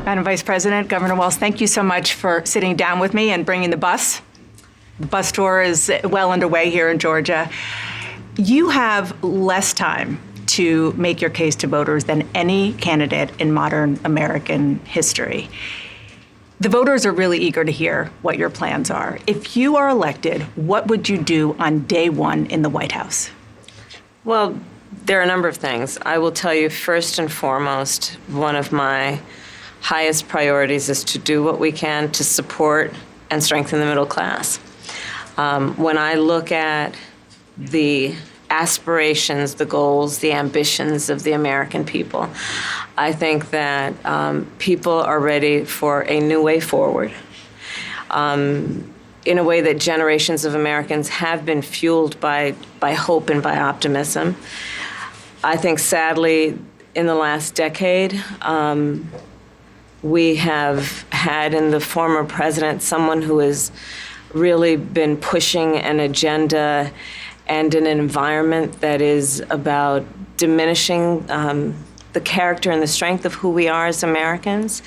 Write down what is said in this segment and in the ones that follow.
Madam Vice President, Governor Walz, thank you so much for sitting down with me and bringing the bus. The bus tour is well underway here in Georgia. You have less time to make your case to voters than any candidate in modern American history. The voters are really eager to hear what your plans are. If you are elected, what would you do on day one in the White House? Well, there are a number of things. I will tell you, first and foremost, one of my highest priorities is to do what we can to support and strengthen the middle class. When I look at the aspirations, the goals, the ambitions of the American people, I think that people are ready for a new way forward in a way that generations of Americans have been fueled by hope and by optimism. I think, sadly, in the last decade, we have had in the former president someone who has really been pushing an agenda and an environment that is about diminishing the character and the strength of who we are as Americans,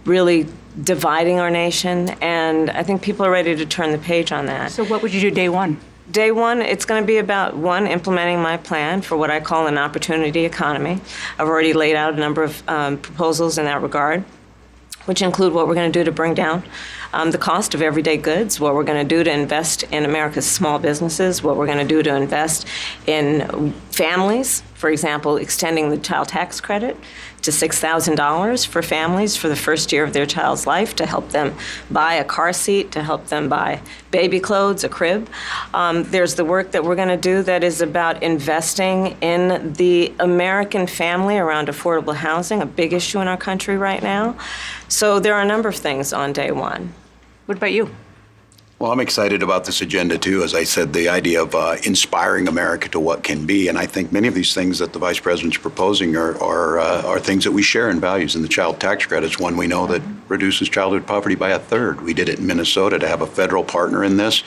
really dividing our nation, and I think people are ready to turn the page on that. So what would you do day one? Day one, it's going to be about, one, implementing my plan for what I call an opportunity economy. I've already laid out a number of proposals in that regard, which include what we're going to do to bring down the cost of everyday goods, what we're going to do to invest in America's small businesses, what we're going to do to invest in families, for example, extending the child tax credit to $6,000 for families for the first year of their child's life to help them buy a car seat, to help them buy baby clothes, a crib. There's the work that we're going to do that is about investing in the American family around affordable housing, a big issue in our country right now. So there are a number of things on day one. What about you? Well, I'm excited about this agenda, too. As I said, the idea of inspiring America to what can be. And I think many of these things that the Vice President's proposing are things that we share in values. And the child tax credit is one we know that reduces childhood poverty by 1/3. We did it in Minnesota to have a federal partner in this.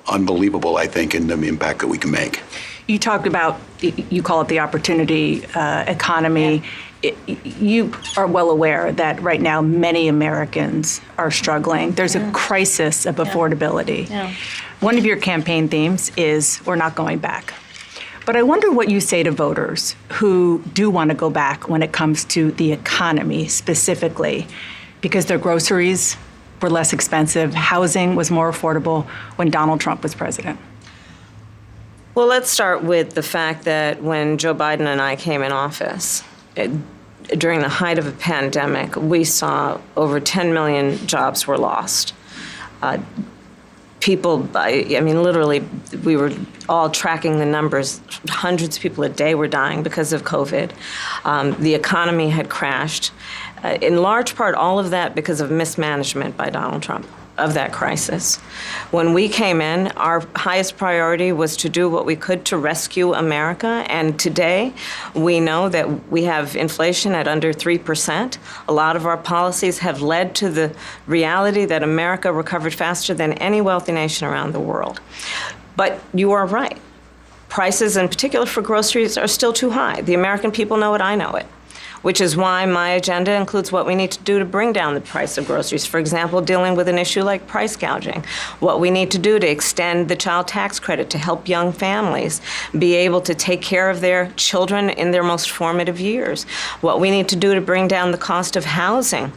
Unbelievable, I think, in the impact that we can make. You talked about, you call it the opportunity economy. Yeah. You are well aware that right now many Americans are struggling. There's a crisis of affordability. Yeah. One of your campaign themes is we're not going back. But I wonder what you say to voters who do want to go back when it comes to the economy specifically, because their groceries were less expensive, housing was more affordable when Donald Trump was president. Well, let's start with the fact that when Joe Biden and I came in office, during the height of a pandemic, we saw over 10 million jobs were lost. People, I mean, literally, we were all tracking the numbers. Hundreds of people a day were dying because of COVID. The economy had crashed. In large part, all of that because of mismanagement by Donald Trump of that crisis. When we came in, our highest priority was to do what we could to rescue America. And today, we know that we have inflation at under 3%. A lot of our policies have led to the reality that America recovered faster than any wealthy nation around the world. But you are right. Prices, in particular for groceries, are still too high. The American people know it, I know it, which is why my agenda includes what we need to do to bring down the price of groceries. For example, dealing with an issue like price gouging, what we need to do to extend the child tax credit to help young families be able to take care of their children in their most formative years, what we need to do to bring down the cost of housing.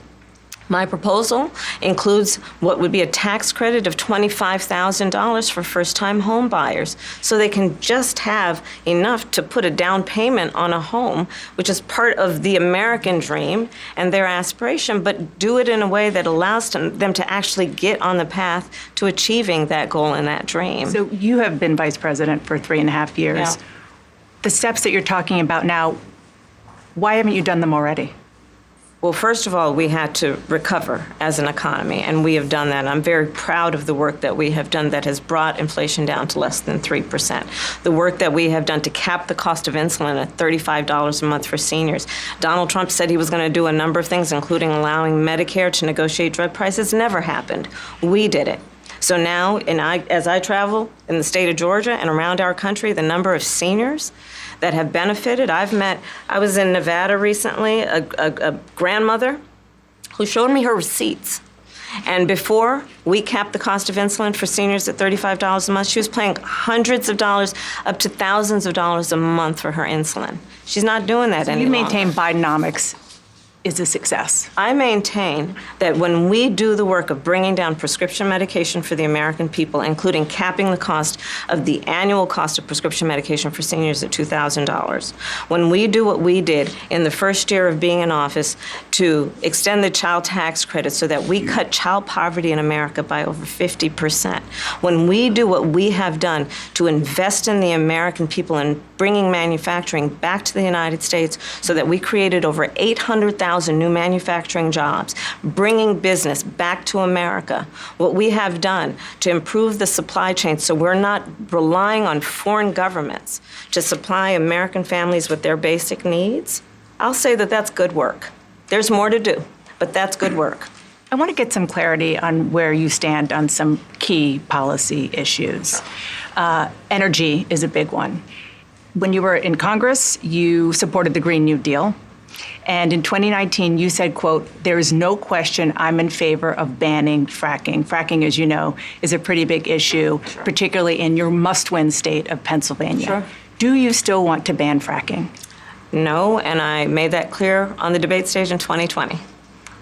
My proposal includes what would be a tax credit of $25,000 for first-time home buyers, so they can just have enough to put a down payment on a home, which is part of the American dream and their aspiration, but do it in a way that allows them to actually get on the path to achieving that goal and that dream. So you have been vice president for 3.5 years. Yeah. The steps that you're talking about now, why haven't you done them already? Well, first of all, we had to recover as an economy, and we have done that. I'm very proud of the work that we have done that has brought inflation down to less than 3%. The work that we have done to cap the cost of insulin at $35 a month for seniors. Donald Trump said he was going to do a number of things, including allowing Medicare to negotiate drug prices. Never happened. We did it. So now, as I travel in the state of Georgia and around our country, the number of seniors that have benefited. I was in Nevada recently, a grandmother who showed me her receipts. And before we capped the cost of insulin for seniors at $35 a month, she was paying hundreds of dollars, up to thousands of dollars a month for her insulin. She's not doing that anymore. You maintain Bidenomics is a success. I maintain that when we do the work of bringing down prescription medication for the American people, including capping the cost of the annual cost of prescription medication for seniors at $2,000, when we do what we did in the first year of being in office to extend the child tax credit so that we cut child poverty in America by over 50%, when we do what we have done to invest in the American people and bringing manufacturing back to the United States so that we created over 800,000 new manufacturing jobs, bringing business back to America, what we have done to improve the supply chain so we're not relying on foreign governments to supply American families with their basic needs, I'll say that that's good work. There's more to do, but that's good work. I want to get some clarity on where you stand on some key policy issues. Energy is a big one. When you were in Congress, you supported the Green New Deal. And in 2019, you said, quote, "There is no question I'm in favor of banning fracking." Fracking, as you know, is a pretty big issue, particularly in your must-win state of Pennsylvania. Sure. Do you still want to ban fracking? No, and I made that clear on the debate stage in 2020,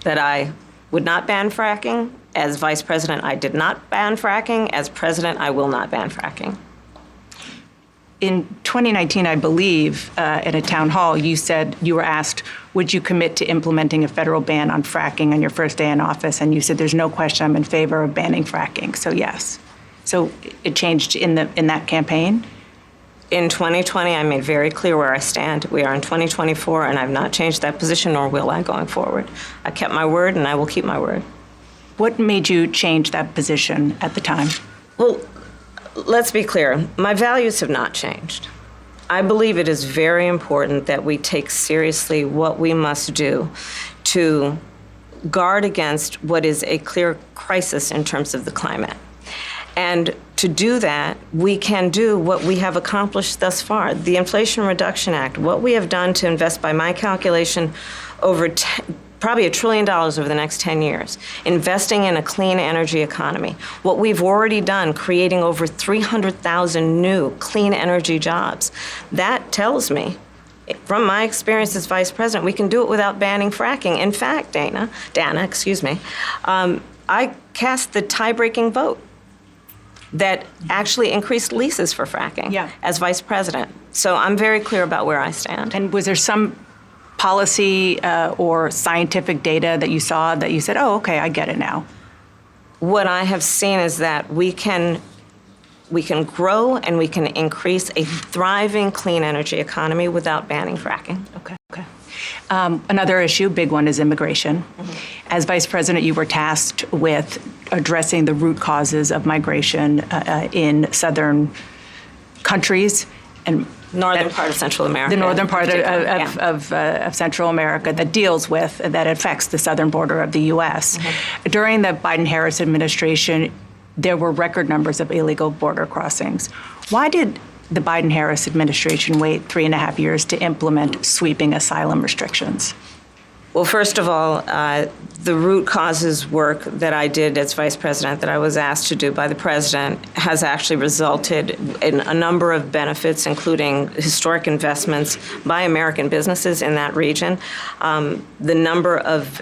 that I would not ban fracking. As vice president, I did not ban fracking. As president, I will not ban fracking. In 2019, I believe, at a town hall, you said you were asked, would you commit to implementing a federal ban on fracking on your first day in office? And you said, there's no question I'm in favor of banning fracking. So yes. So it changed in that campaign? In 2020, I made very clear where I stand. We are in 2024, and I've not changed that position, nor will I going forward. I kept my word, and I will keep my word. What made you change that position at the time? Well, let's be clear. My values have not changed. I believe it is very important that we take seriously what we must do to guard against what is a clear crisis in terms of the climate. And to do that, we can do what we have accomplished thus far. The Inflation Reduction Act, what we have done to invest, by my calculation, over probably $1 trillion over the next 10 years, investing in a clean energy economy. What we've already done, creating over 300,000 new clean energy jobs. That tells me, from my experience as vice president, we can do it without banning fracking. In fact, Dana, I cast the tie-breaking vote that actually increased leases for fracking as vice president. So I'm very clear about where I stand. And was there some policy or scientific data that you saw that you said, oh, okay, I get it now? What I have seen is that we can grow and we can increase a thriving clean energy economy without banning fracking. Okay. Another issue, big one, is immigration. Mm-hmm. As vice president, you were tasked with addressing the root causes of migration in southern countries and northern part of Central America. The northern part of Central America that affects the southern border of the U.S. Mm-hmm. During the Biden-Harris administration, there were record numbers of illegal border crossings. Why did the Biden-Harris administration wait 3.5 years to implement sweeping asylum restrictions? Well, first of all, the root causes work that I did as vice president, that I was asked to do by the president, has actually resulted in a number of benefits, including historic investments by American businesses in that region. The number of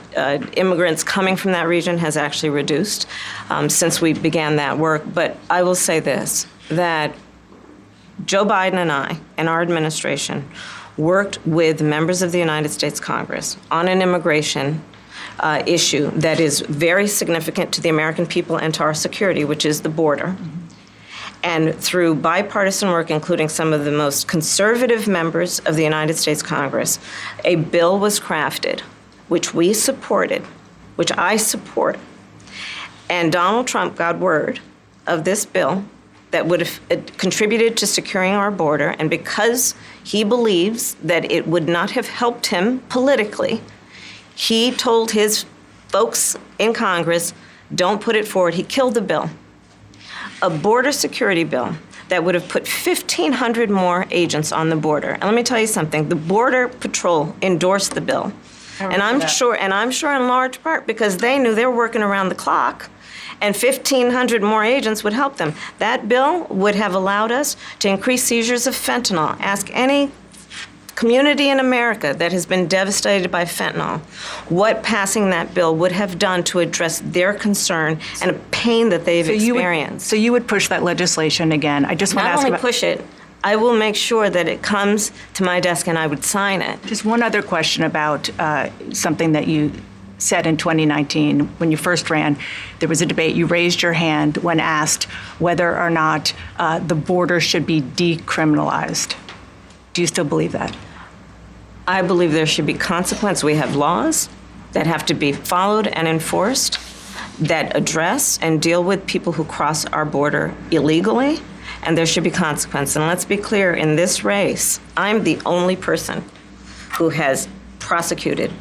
immigrants coming from that region has actually reduced since we began that work. But I will say this, that Joe Biden and I and our administration worked with members of the United States Congress on an immigration issue that is very significant to the American people and to our security, which is the border. Mm-hmm. And through bipartisan work, including some of the most conservative members of the United States Congress, a bill was crafted, which we supported, which I support. And Donald Trump got word of this bill that would have contributed to securing our border, and because he believes that it would not have helped him politically, he told his folks in Congress, don't put it forward. He killed the bill. A border security bill that would have put 1,500 more agents on the border. And let me tell you something, the Border Patrol endorsed the bill. And I'm sure in large part because they knew they were working around the clock, and 1,500 more agents would help them. That bill would have allowed us to increase seizures of fentanyl. Ask any community in America that has been devastated by fentanyl what passing that bill would have done to address their concern and a pain that they've experienced. So you would push that legislation again. I just want to ask Not only about push it, I will make sure that it comes to my desk and I would sign it. just one other question about something that you said in 2019 when you first ran. There was a debate. You raised your hand when asked whether or not the border should be decriminalized. Do you still believe that? I believe there should be consequence. We have laws that have to be followed and enforced that address and deal with people who cross our border illegally, and there should be consequence. And let's be clear, in this race, I'm the only person who has prosecuted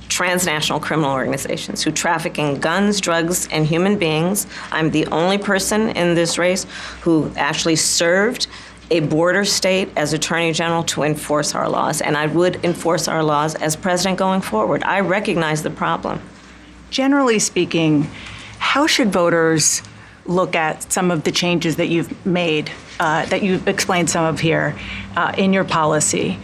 transnational criminal organizations who traffic in guns, drugs, and human beings. I'm the only person in this race who actually served a border state as Attorney General to enforce our laws, and I would enforce our laws as president going forward. I recognize the problem. Generally speaking, how should voters look at some of the changes that you've made, that you've explained some of here in your policy?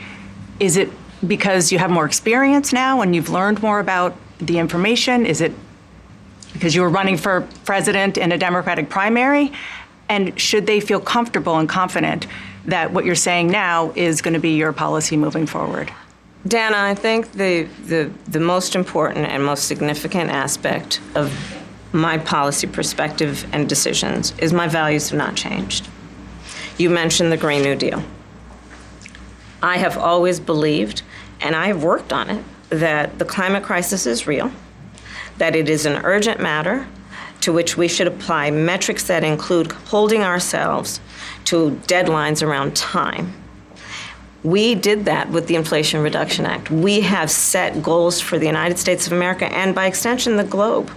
Is it because you have more experience now and you've learned more about the information? Is it because you were running for president in a Democratic primary? And should they feel comfortable and confident that what you're saying now is going to be your policy moving forward? Dana, I think the most important and most significant aspect of my policy perspective and decisions is my values have not changed. You mentioned the Green New Deal. I have always believed, and I have worked on it, that the climate crisis is real, that it is an urgent matter to which we should apply metrics that include holding ourselves to deadlines around time. We did that with the Inflation Reduction Act. We have set goals for the United States of America and by extension the globe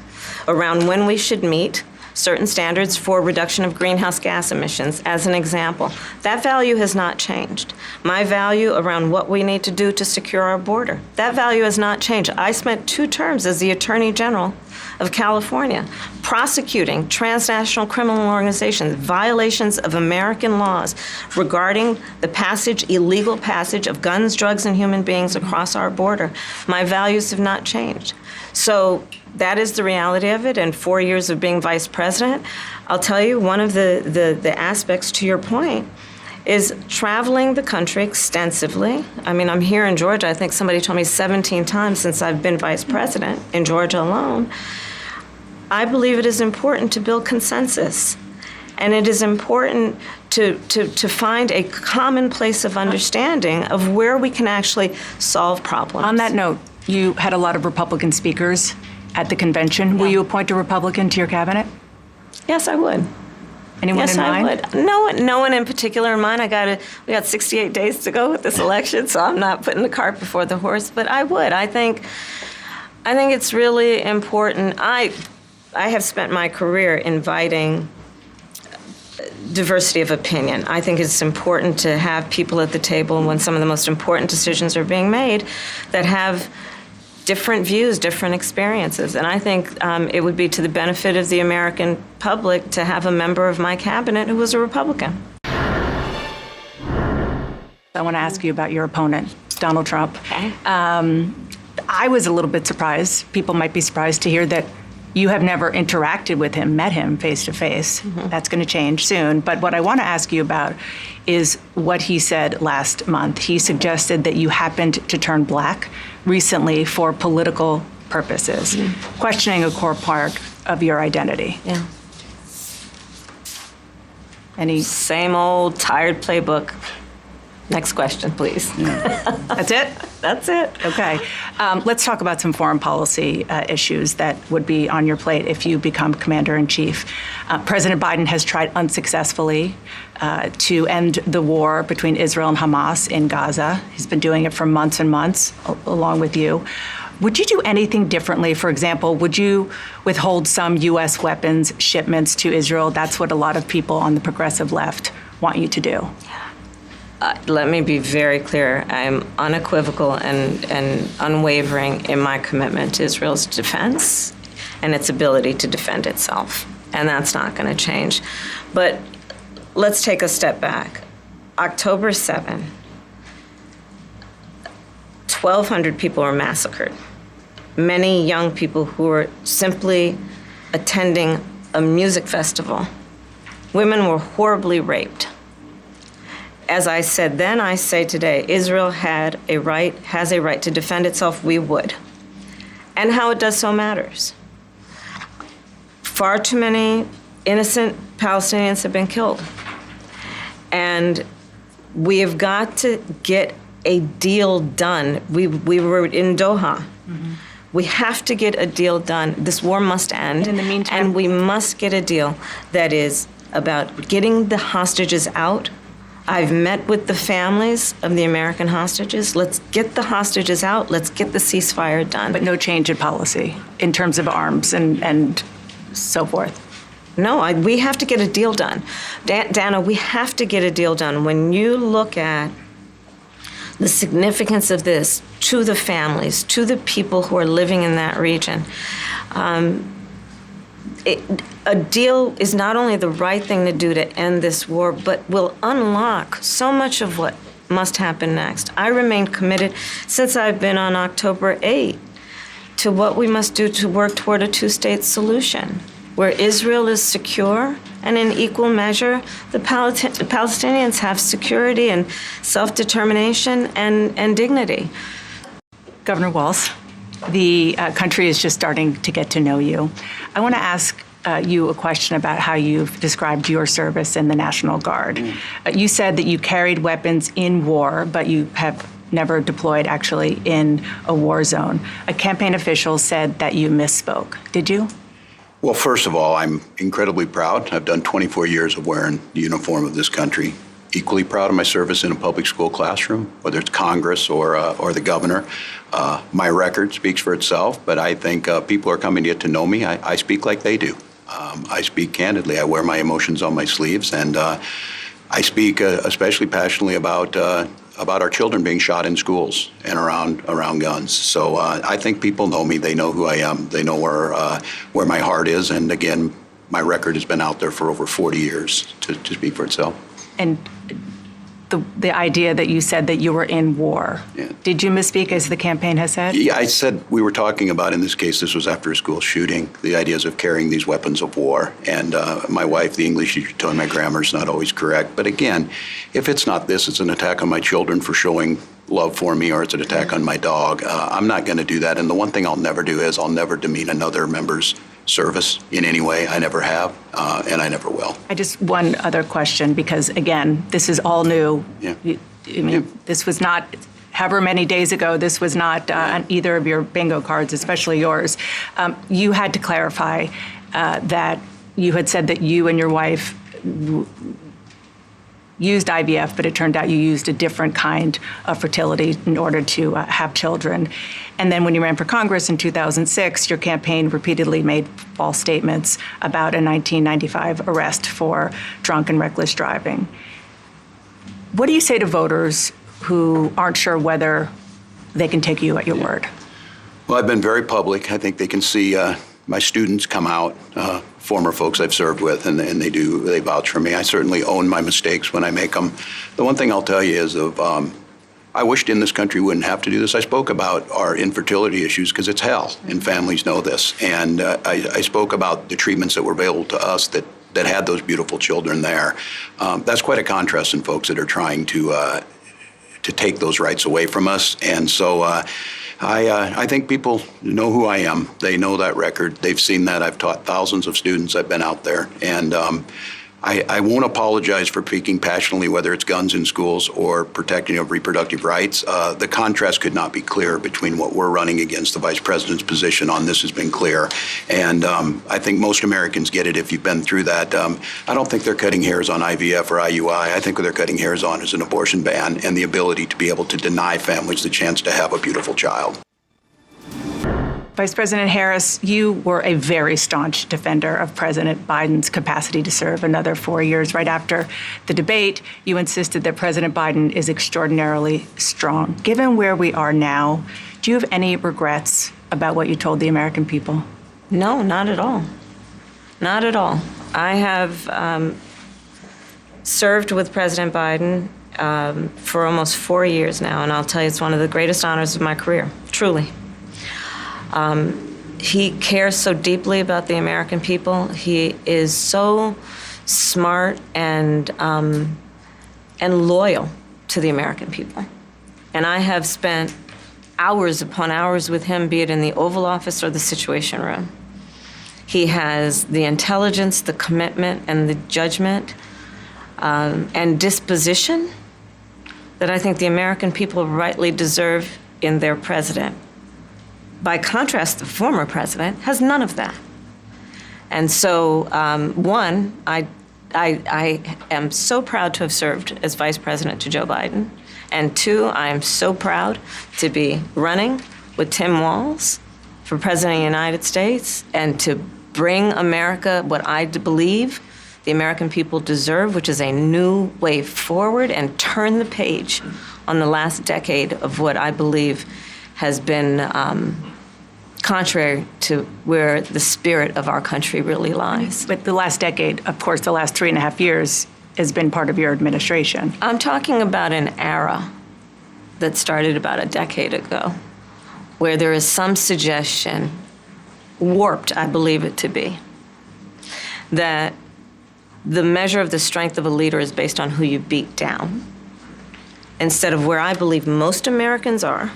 around when we should meet certain standards for reduction of greenhouse gas emissions, as an example. That value has not changed. My value around what we need to do to secure our border, that value has not changed. I spent 2 terms as the Attorney General of California prosecuting transnational criminal organizations, violations of American laws regarding the illegal passage of guns, drugs, and human beings across our border. My values have not changed. So that is the reality of it. And 4 years of being vice president, I'll tell you, one of the aspects to your point is traveling the country extensively. I mean, I'm here in Georgia. I think somebody told me 17 times since I've been vice president in Georgia alone. I believe it is important to build consensus. And it is important to find a common place of understanding of where we can actually solve problems. On that note, you had a lot of Republican speakers at the convention. Yeah. Will you appoint a Republican to your cabinet? Yes, I would. Anyone in mind? Yes, I would. No one in particular in mind. We got 68 days to go with this election, so I'm not putting the cart before the horse, but I would. I think it's really important. I have spent my career inviting diversity of opinion. I think it's important to have people at the table when some of the most important decisions are being made that have different views, different experiences. And I think it would be to the benefit of the American public to have a member of my cabinet who was a Republican. I want to ask you about your opponent, Donald Trump. Okay. I was a little bit surprised. People might be surprised to hear that you have never interacted with him, met him face to face. That's going to change soon. But what I want to ask you about is what he said last month. He suggested that you happened to turn black recently for political purposes, questioning a core part of your identity. Yeah. Any? Same old tired playbook. Next question, please. That's it? That's it. Okay. Let's talk about some foreign policy issues that would be on your plate if you become commander-in-chief. President Biden has tried unsuccessfully to end the war between Israel and Hamas in Gaza. He's been doing it for months and months, along with you. Would you do anything differently? For example, would you withhold some U.S. weapons shipments to Israel? That's what a lot of people on the progressive left want you to do? Let me be very clear. I'm unequivocal and unwavering in my commitment to Israel's defense and its ability to defend itself. And that's not going to change. But let's take a step back. October 7, 1,200 people were massacred. Many young people who were simply attending a music festival. Women were horribly raped. As I said then, I say today, Israel has a right to defend itself. We would. And how it does so matters. Far too many innocent Palestinians have been killed. And we have got to get a deal done. We were in Doha. Mm-hmm. We have to get a deal done. This war must end. And in the meantime, and we must get a deal that is about getting the hostages out. I've met with the families of the American hostages. Let's get the hostages out. Let's get the ceasefire done. But no change in policy in terms of arms and so forth. No, we have to get a deal done. Dana, we have to get a deal done. When you look at the significance of this to the families, to the people who are living in that region, a deal is not only the right thing to do to end this war, but will unlock so much of what must happen next. I remain committed since I've been on October 8 to what we must do to work toward a two-state solution, where Israel is secure and in equal measure, the Palestinians have security and self-determination and dignity. Governor Walz, the country is just starting to get to know you. I want to ask you a question about how you've described your service in the National Guard. You said that you carried weapons in war, but you have never deployed actually in a war zone. A campaign official said that you misspoke. Did you? Well, first of all, I'm incredibly proud. I've done 24 years of wearing the uniform of this country. Equally proud of my service in a public school classroom, whether it's Congress or the governor. My record speaks for itself, but I think people are coming to get to know me. I speak like they do. I speak candidly. I wear my emotions on my sleeves, and I speak especially passionately about our children being shot in schools and around guns. So I think people know me. They know who I am. They know where my heart is. And again, my record has been out there for over 40 years to speak for itself. And the idea that you said that you were in war. Yeah. Did you misspeak, as the campaign has said? Yeah, I said we were talking about, in this case, this was after a school shooting, the ideas of carrying these weapons of war. And my wife, the English teacher, told me my grammar's not always correct. But again, if it's not this, it's an attack on my children for showing love for me, or it's an attack on my dog. I'm not going to do that. And the one thing I'll never do is I'll never demean another member's service in any way. I never have, and I never will. One other question, because again, this is all new. Yeah. This was not, however many days ago, this was not on either of your bingo cards, especially yours. You had to clarify that you had said that you and your wife used IVF, but it turned out you used a different kind of fertility in order to have children. And then when you ran for Congress in 2006, your campaign repeatedly made false statements about a 1995 arrest for drunk and reckless driving. What do you say to voters who aren't sure whether they can take you at your word? Well, I've been very public. I think they can see my students come out, former folks I've served with, and they vouch for me. I certainly own my mistakes when I make them. The one thing I'll tell you is I wished in this country wouldn't have to do this. I spoke about our infertility issues because it's hell, and families know this. And I spoke about the treatments that were available to us that had those beautiful children there. That's quite a contrast in folks that are trying to take those rights away from us. And so I think people know who I am. They know that record. They've seen that. I've taught thousands of students. I've been out there. And I won't apologize for speaking passionately, whether it's guns in schools or protecting of reproductive rights. The contrast could not be clearer between what we're running against. The vice president's position on this has been clear. And I think most Americans get it if you've been through that. I don't think they're cutting hairs on IVF or IUI. I think what they're cutting hairs on is an abortion ban and the ability to be able to deny families the chance to have a beautiful child. Vice President Harris, you were a very staunch defender of President Biden's capacity to serve another 4 years. Right after the debate, you insisted that President Biden is extraordinarily strong. Given where we are now, do you have any regrets about what you told the American people? No, not at all. Not at all. I have served with President Biden for almost 4 years now, and I'll tell you, it's one of the greatest honors of my career, truly. He cares so deeply about the American people. He is so smart and loyal to the American people. And I have spent hours upon hours with him, be it in the Oval Office or the Situation Room. He has the intelligence, the commitment, and the judgment and disposition that I think the American people rightly deserve in their president. By contrast, the former president has none of that. And so, one, I am so proud to have served as vice president to Joe Biden. And two, I am so proud to be running with Tim Walz for president of the United States and to bring America what I believe the American people deserve, which is a new way forward, and turn the page on the last decade of what I believe has been contrary to where the spirit of our country really lies. But the last decade, of course, the last 3.5 years has been part of your administration. I'm talking about an era that started about a decade ago, where there is some suggestion, warped I believe it to be, that the measure of the strength of a leader is based on who you beat down, instead of where I believe most Americans are,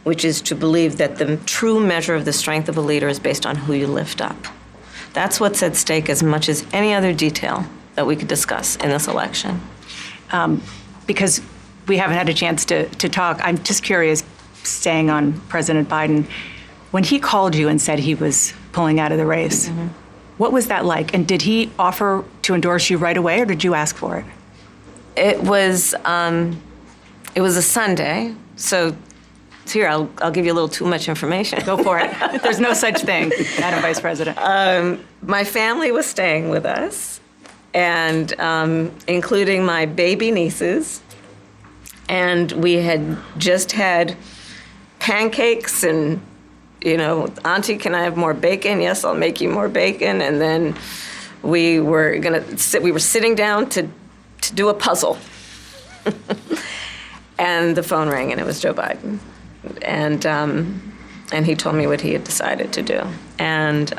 which is to believe that the true measure of the strength of a leader is based on who you lift up. That's what's at stake as much as any other detail that we could discuss in this election. Because we haven't had a chance to talk, I'm just curious, staying on President Biden, when he called you and said he was pulling out of the race, what was that like? And did he offer to endorse you right away, or did you ask for it? It was a Sunday, so here, I'll give you a little too much information. Go for it. There's no such thing, Madam Vice President. My family was staying with us, and including my baby nieces, and we had just had pancakes and, Auntie, can I have more bacon? Yes, I'll make you more bacon. And then we were sitting down to do a puzzle. And the phone rang, and it was Joe Biden. And he told me what he had decided to do. And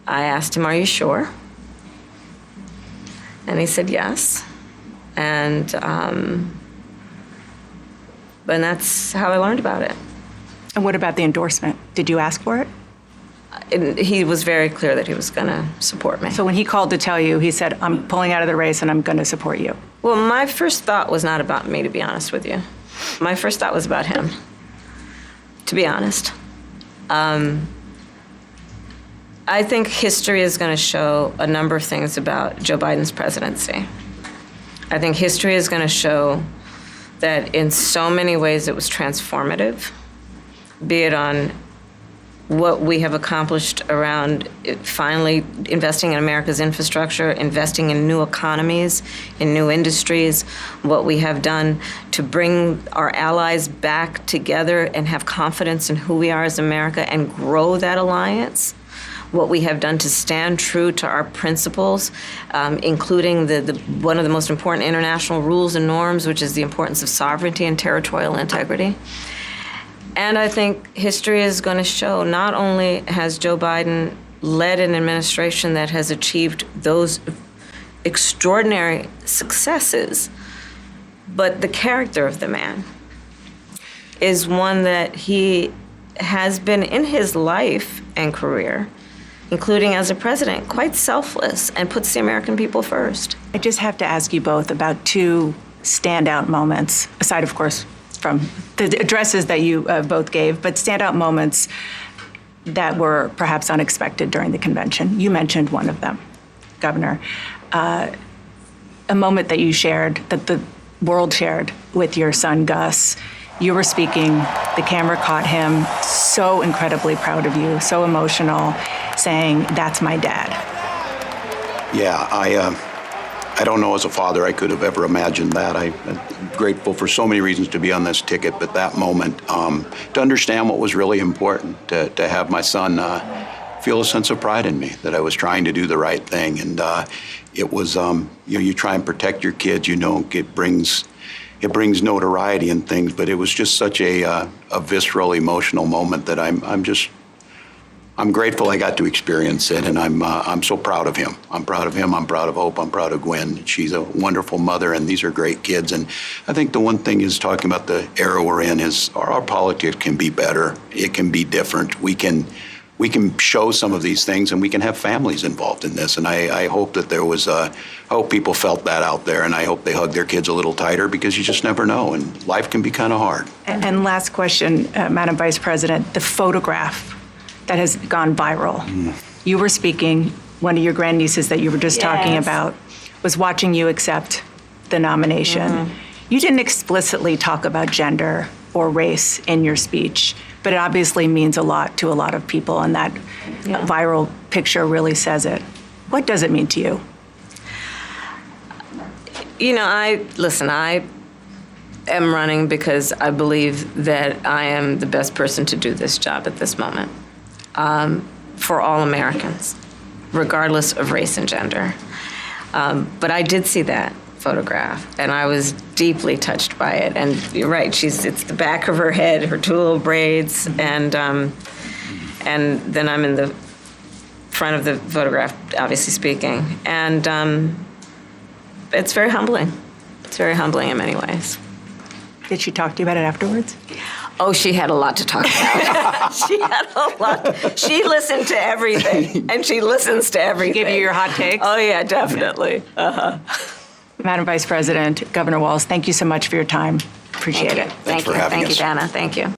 I asked him, "Are you sure?" And he said yes. And that's how I learned about it. And what about the endorsement? Did you ask for it? He was very clear that he was going to support me. So when he called to tell you, he said, "I'm pulling out of the race and I'm going to support you." Well, my first thought was not about me, to be honest with you. My first thought was about him, to be honest. I think history is going to show a number of things about Joe Biden's presidency. I think history is going to show that in so many ways it was transformative, be it on what we have accomplished around finally investing in America's infrastructure, investing in new economies, in new industries, what we have done to bring our allies back together and have confidence in who we are as America and grow that alliance, what we have done to stand true to our principles, including one of the most important international rules and norms, which is the importance of sovereignty and territorial integrity. And I think history is going to show not only has Joe Biden led an administration that has achieved those extraordinary successes, but the character of the man is one that he has been in his life and career, including as a president, quite selfless and puts the American people first. I just have to ask you both about two standout moments, aside, of course, from the addresses that you both gave, but standout moments that were perhaps unexpected during the convention. You mentioned one of them, Governor. A moment that you shared, that the world shared with your son, Gus, You were speaking, the camera caught him, so incredibly proud of you, so emotional, saying, "That's my dad." Yeah, I don't know as a father I could have ever imagined that. I'm grateful for so many reasons to be on this ticket, but that moment, to understand what was really important, to have my son feel a sense of pride in me, that I was trying to do the right thing. And it was, you try and protect your kids, it brings notoriety and things, but it was just such a visceral, emotional moment that I'm grateful I got to experience it, and I'm so proud of him. I'm proud of him. I'm proud of Hope. I'm proud of Gwen. She's a wonderful mother, and these are great kids. And I think the one thing is, talking about the era we're in, is our politics can be better. It can be different. We can show some of these things, and we can have families involved in this. And I hope that I hope people felt that out there, and I hope they hug their kids a little tighter, because you just never know, and life can be kind of hard. And last question, Madam Vice President, the photograph that has gone viral. You were speaking, one of your grandnieces that you were just talking about was watching you accept the nomination. You didn't explicitly talk about gender or race in your speech, but it obviously means a lot to a lot of people, and that viral picture really says it. What does it mean to you? I am running because I believe that I am the best person to do this job at this moment. For all Americans, regardless of race and gender. But I did see that photograph, and I was deeply touched by it. And you're right, it's the back of her head, her two little braids, and then I'm in the front of the photograph, obviously speaking. And it's very humbling. It's very humbling in many ways. Did she talk to you about it afterwards? Oh, she had a lot to talk about. She had a lot. She listened to everything, and she listens to everything. Give you your hot takes? Oh, yeah, definitely. Madam Vice President, Governor Walz, thank you so much for your time. Appreciate it. Thanks for having us. Thank you, Dana. Thank you.